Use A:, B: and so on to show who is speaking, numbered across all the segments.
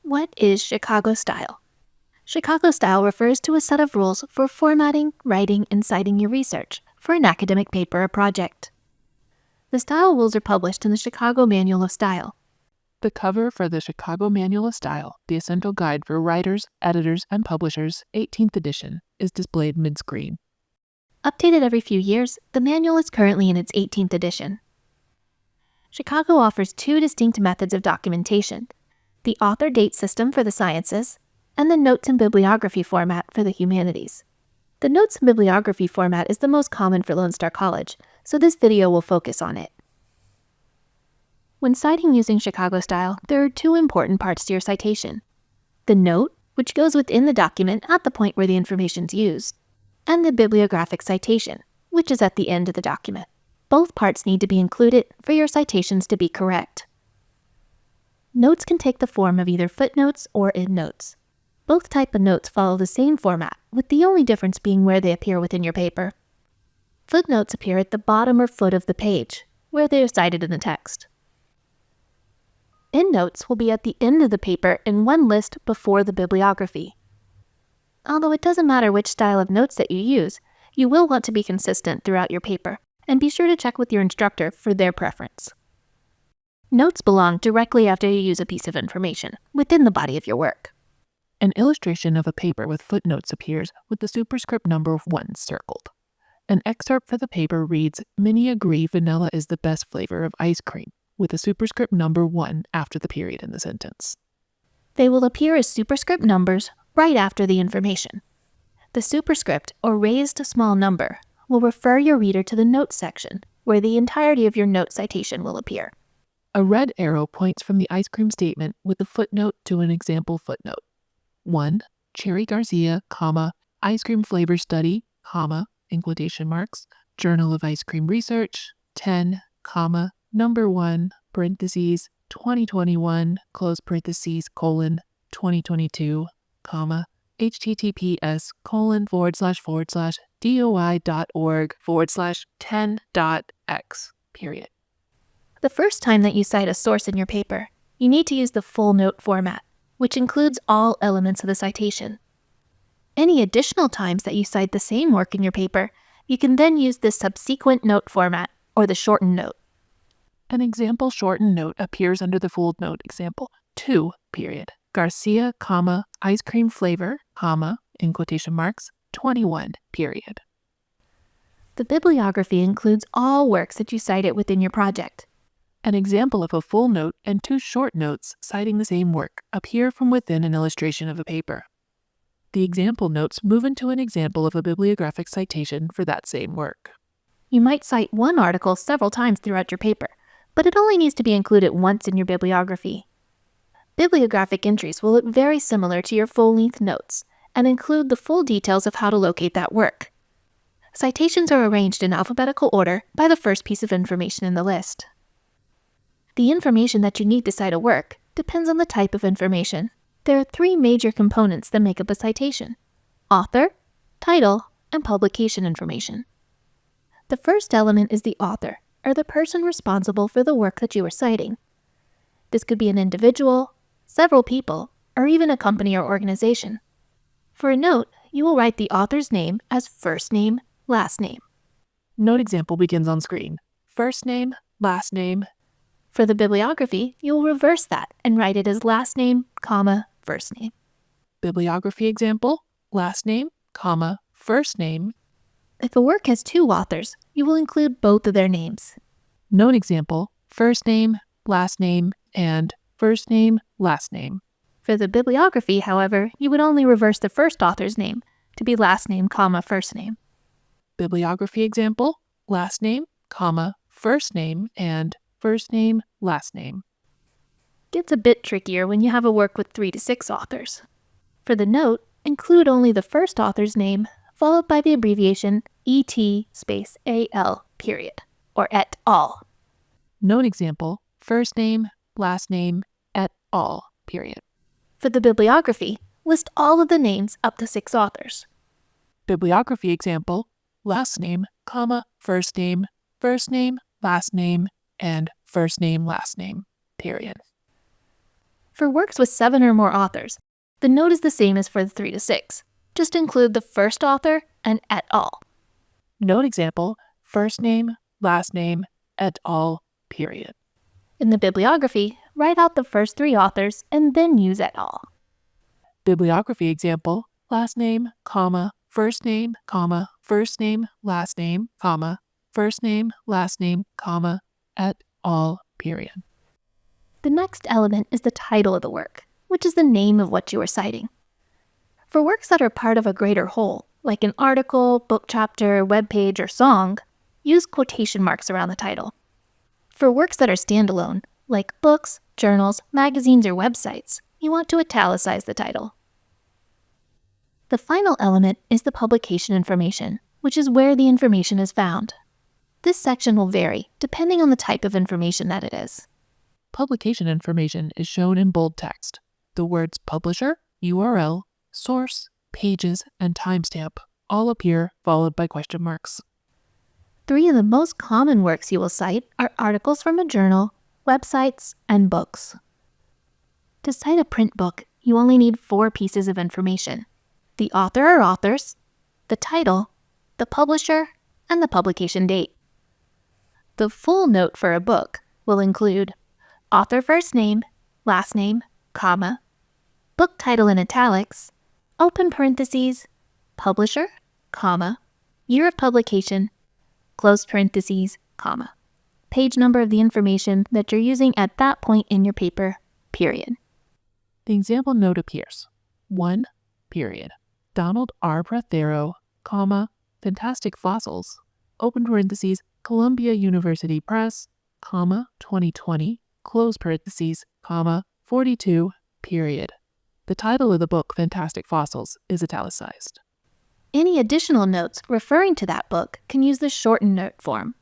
A: What is Chicago style? Chicago style refers to a set of rules for formatting, writing, and citing your research for an academic paper or project. The style rules are published in the Chicago Manual of Style.
B: The cover for the Chicago Manual of Style, the essential guide for writers, editors, and publishers, 18th edition, is displayed mid-screen.
A: Updated every few years, the manual is currently in its 18th edition. Chicago offers two distinct methods of documentation: the author date system for the sciences, and the notes and bibliography format for the humanities. The notes and bibliography format is the most common for Lone Star College, so this video will focus on it. When citing using Chicago style, there are two important parts to your citation: the note, which goes within the document at the point where the information is used, and the bibliographic citation, which is at the end of the document. Both parts need to be included for your citations to be correct. Notes can take the form of either footnotes or endnotes. Both types of notes follow the same format, with the only difference being where they appear within your paper. Footnotes appear at the bottom or foot of the page, where they are cited in the text. Endnotes will be at the end of the paper in one list before the bibliography. Although it doesn't matter which style of notes that you use, you will want to be consistent throughout your paper, and be sure to check with your instructor for their preference. Notes belong directly after you use a piece of information, within the body of your work.
B: An illustration of a paper with footnotes appears with the superscript number 1 circled. An excerpt for the paper reads, "Many agree vanilla is the best flavor of ice cream," with a superscript number 1 after the period in the sentence.
A: They will appear as superscript numbers right after the information. The superscript, or raised small number, will refer your reader to the notes section, where the entirety of your note citation will appear.
B: A red arrow points from the ice cream statement with a footnote to an example footnote. 1. Cherry Garcia, ice cream flavor study, in quotation marks, Journal of Ice Cream Research, 10, number 1, parentheses, 2021, close parentheses, 2022, https://doi.org/10.x, period.
A: The first time that you cite a source in your paper, you need to use the full note format, which includes all elements of the citation. Any additional times that you cite the same work in your paper, you can then use the subsequent note format, or the shortened note.
B: An example shortened note appears under the full note example 2, period. Garcia, ice cream flavor, in quotation marks, 21, period.
A: The bibliography includes all works that you cited within your project.
B: An example of a full note and 2 short notes citing the same work appear from within an illustration of a paper. The example notes move into an example of a bibliographic citation for that same work.
A: You might cite one article several times throughout your paper, but it only needs to be included once in your bibliography. Bibliographic entries will look very similar to your full-length notes and include the full details of how to locate that work. Citations are arranged in alphabetical order by the first piece of information in the list. The information that you need to cite a work depends on the type of information. There are 3 major components that make up a citation: author, title, and publication information. The first element is the author, or the person responsible for the work that you are citing. This could be an individual, several people, or even a company or organization. For a note, you will write the author's name as first name, last name.
B: Note example begins on screen. First name, last name.
A: For the bibliography, you will reverse that and write it as last name, first name.
B: Bibliography example, last name, first name.
A: If a work has 2 authors, you will include both of their names.
B: Note example, first name, last name, and first name, last name.
A: For the bibliography, however, you would only reverse the first author's name to be last name, first name.
B: Bibliography example, last name, first name, and first name, last name.
A: Gets a bit trickier when you have a work with 3 to 6 authors. For the note, include only the first author's name, followed by the abbreviation ET_AL, period, or et al.
B: Note example, first name, last name, et al, period.
A: For the bibliography, list all of the names up to 6 authors.
B: Bibliography example, last name, first name, last name, and first name, last name, period.
A: For works with 7 or more authors, the note is the same as for the 3 to 6. Just include the first author and et al.
B: Note example, first name, last name, et al., period.
A: In the bibliography, write out the first 3 authors and then use et al.
B: Bibliography example, last name, comma, first name, comma, first name, last name, comma, first name, last name, comma, et al., period.
A: The next element is the title of the work, which is the name of what you are citing. For works that are part of a greater whole, like an article, book chapter, web page, or song, use quotation marks around the title. For works that are standalone, like books, journals, magazines, or websites, you want to italicize the title. The final element is the publication information, which is where the information is found. This section will vary depending on the type of information that it is.
B: Publication information is shown in bold text. The words publisher, URL, source, pages, and timestamp all appear followed by question marks.
A: 3 of the most common works you will cite are articles from a journal, websites, and books. To cite a print book, you only need 4 pieces of information: the author or authors, the title, the publisher, and the publication date. The full note for a book will include author first name, last name, comma, book title in italics, open parentheses, publisher, comma, year of publication, close parentheses, comma, page number of the information that you're using at that point in your paper, period.
B: The example note appears. 1, period. Donald R. Prothero, comma, Fantastic Fossils, open parentheses, Columbia University Press, comma, 2020, close parentheses, comma, 42, period. The title of the book, Fantastic Fossils, is italicized.
A: Any additional notes referring to that book can use the shortened note form,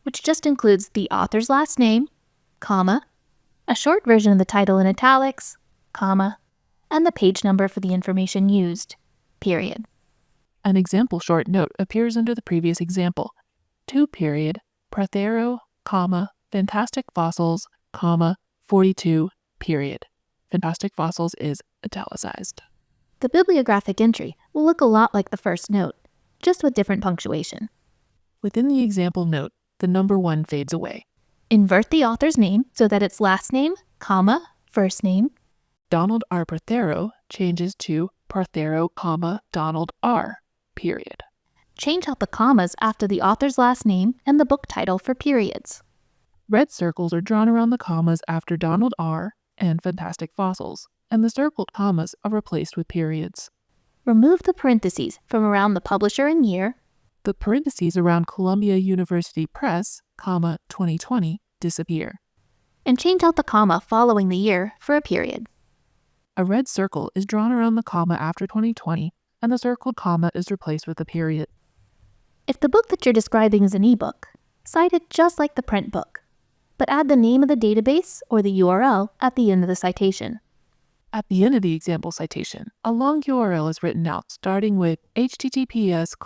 A: which just includes the author's last name, comma, a short version of the title in italics, comma, and the page number for the information used, period.
B: An example short note appears under the previous example. 2, period, Prothero, comma, Fantastic Fossils, comma, 42, period. Fantastic Fossils is italicized.
A: The bibliographic entry will look a lot like the first note, just with different punctuation.
B: Within the example note, the number 1 fades away.
A: Invert the author's name so that it's last name, comma, first name.
B: Donald R. Prothero changes to Prothero, comma, Donald R., period.
A: Change out the commas after the author's last name and the book title for periods.
B: Red circles are drawn around the commas after Donald R. and Fantastic Fossils, and the circled commas are replaced with periods.
A: Remove the parentheses from around the publisher and year.
B: The parentheses around Columbia University Press, comma, 2020 disappear.
A: And change out the comma following the year for a period.
B: A red circle is drawn around the comma after 2020, and the circled comma is replaced with a period.
A: If the book that you're describing is an ebook, cite it just like the print book, but add the name of the database or the URL at the end of the citation.
B: At the end of the example citation, a long URL is written out starting with https://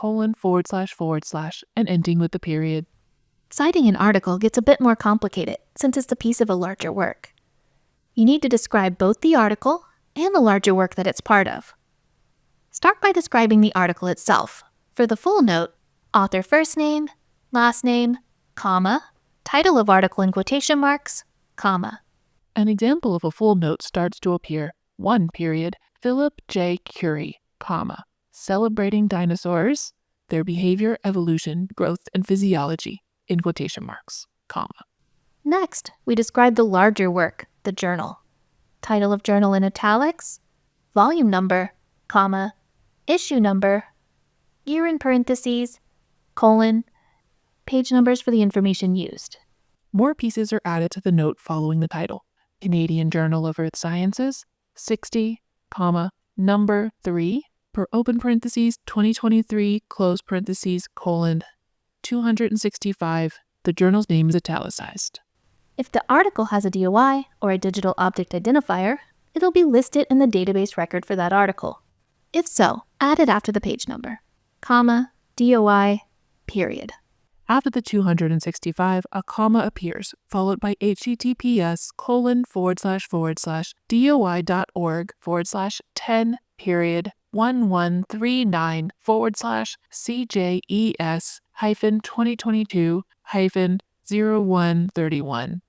B: and ending with the period.
A: Citing an article gets a bit more complicated since it's a piece of a larger work. You need to describe both the article and the larger work that it's part of. Start by describing the article itself. For the full note, author first name, last name, comma, title of article in quotation marks, comma.
B: An example of a full note starts to appear. 1, period, Philip J. Curie, comma, celebrating dinosaurs, their behavior, evolution, growth, and physiology, in quotation marks, comma.
A: Next, we describe the larger work, the journal. Title of journal in italics, volume number, comma, issue number, year in parentheses, colon, page numbers for the information used.
B: More pieces are added to the note following the title. Canadian Journal of Earth Sciences, 60, comma, number 3, per open parentheses, 2023, close parentheses, colon, 265, the journal's name is italicized.
A: If the article has a DOI, or a digital object identifier, it'll be listed in the database record for that article. If so, add it after the page number, comma, DOI, period.
B: After the 265, a comma appears, followed by https://doi.org/10-1139/CJES-2022-0131.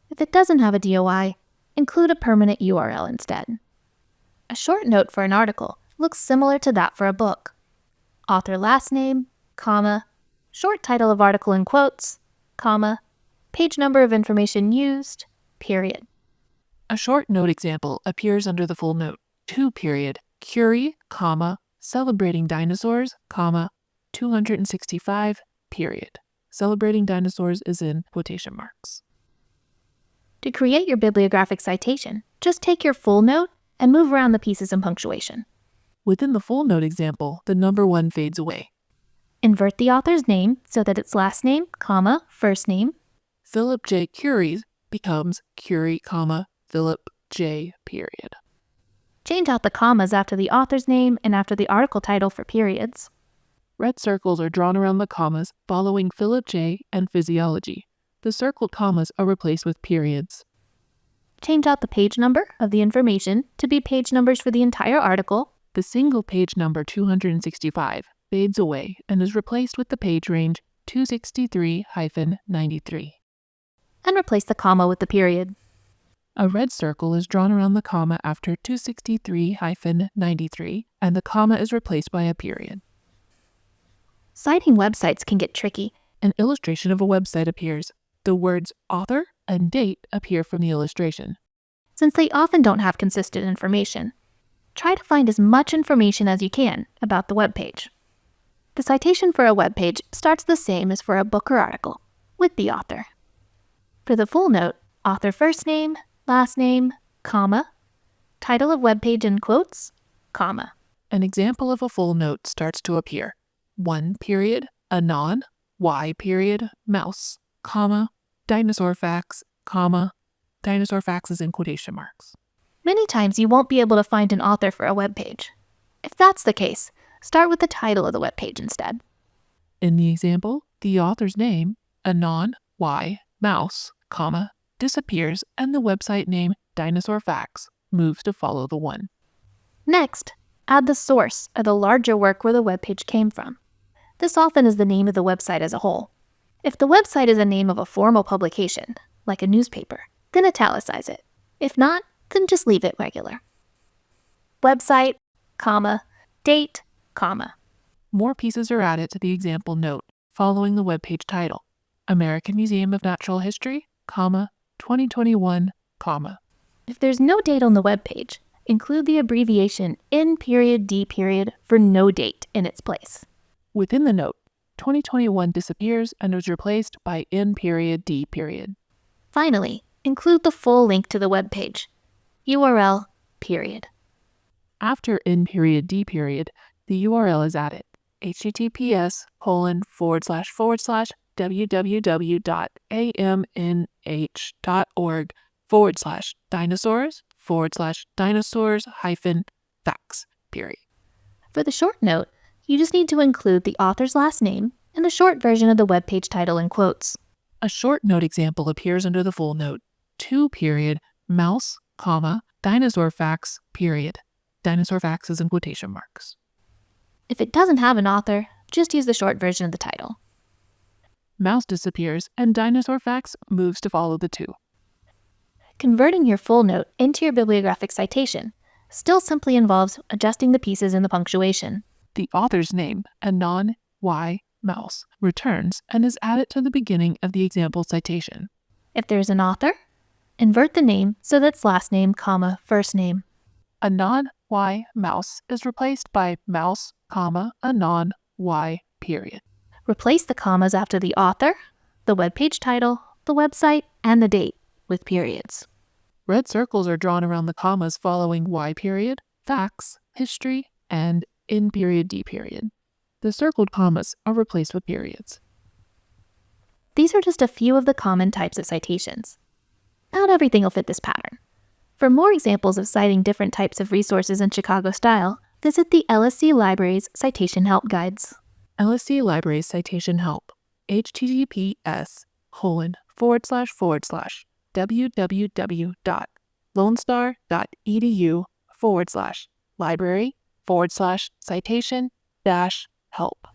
A: If it doesn't have a DOI, include a permanent URL instead. A short note for an article looks similar to that for a book. Author last name, comma, short title of article in quotes, comma, page number of information used, period.
B: A short note example appears under the full note. Curie, comma, celebrating dinosaurs, comma, 265, period. Celebrating dinosaurs is in quotation marks.
A: To create your bibliographic citation, just take your full note and move around the pieces in punctuation.
B: Within the full note example, the number 1 fades away.
A: Invert the author's name so that it's last name, comma, first name.
B: Philip J. Curie becomes Curie, comma, Philip J. period.
A: Change out the commas after the author's name and after the article title for periods.
B: Red circles are drawn around the commas following Philip J. and physiology. The circled commas are replaced with periods.
A: Change out the page number of the information to be page numbers for the entire article.
B: The single page number 265 fades away and is replaced with the page range 263-93.
A: And replace the comma with the period.
B: A red circle is drawn around the comma after 263-93, and the comma is replaced by a period.
A: Citing websites can get tricky.
B: An illustration of a website appears. The words author and date appear from the illustration.
A: Since they often don't have consistent information, try to find as much information as you can about the web page. The citation for a web page starts the same as for a book or article, with the author. For the full note, author first name, last name, comma, title of web page in quotes, comma.
B: An example of a full note starts to appear. 1 period, anon, y period, mouse, comma, dinosaur facts, comma, dinosaur facts is in quotation marks.
A: Many times you won't be able to find an author for a web page. If that's the case, start with the title of the web page instead.
B: In the example, the author's name, anon, y, mouse, comma, disappears and the website name, Dinosaur Facts, moves to follow the 1.
A: Next, add the source or the larger work where the web page came from. This often is the name of the website as a whole. If the website is a name of a formal publication, like a newspaper, then italicize it. If not, then just leave it regular. Website, comma, date, comma.
B: More pieces are added to the example note following the web page title. American Museum of Natural History, comma, 2021, comma.
A: If there's no date on the web page, include the abbreviation N period D period for no date in its place.
B: Within the note, 2021 disappears and is replaced by N period D period.
A: Finally, include the full link to the web page. URL, period.
B: After N period D period, the URL is added. https://www.amnh.org/dinosaurs/dinosaurs-facts, period.
A: For the short note, you just need to include the author's last name and the short version of the web page title in quotes.
B: A short note example appears under the full note. 2 period, mouse, comma, dinosaur facts, period. Dinosaur facts is in quotation marks.
A: If it doesn't have an author, just use the short version of the title.
B: Mouse disappears and dinosaur facts moves to follow the 2.
A: Converting your full note into your bibliographic citation still simply involves adjusting the pieces in the punctuation.
B: The author's name, anon, y, mouse, returns and is added to the beginning of the example citation.
A: If there is an author, invert the name so that it's last name, comma, first name.
B: Anon, y, mouse is replaced by mouse, comma, anon, y, period.
A: Replace the commas after the author, the web page title, the website, and the date with periods.
B: Red circles are drawn around the commas following y period, facts, history, and N period D period. The circled commas are replaced with periods.
A: These are just a few of the common types of citations. Not everything will fit this pattern. For more examples of citing different types of resources in Chicago style, visit the LSC Library's Citation Help Guides.
B: LSC Library's Citation Help https://www.lonestar.edu/library/citation-help.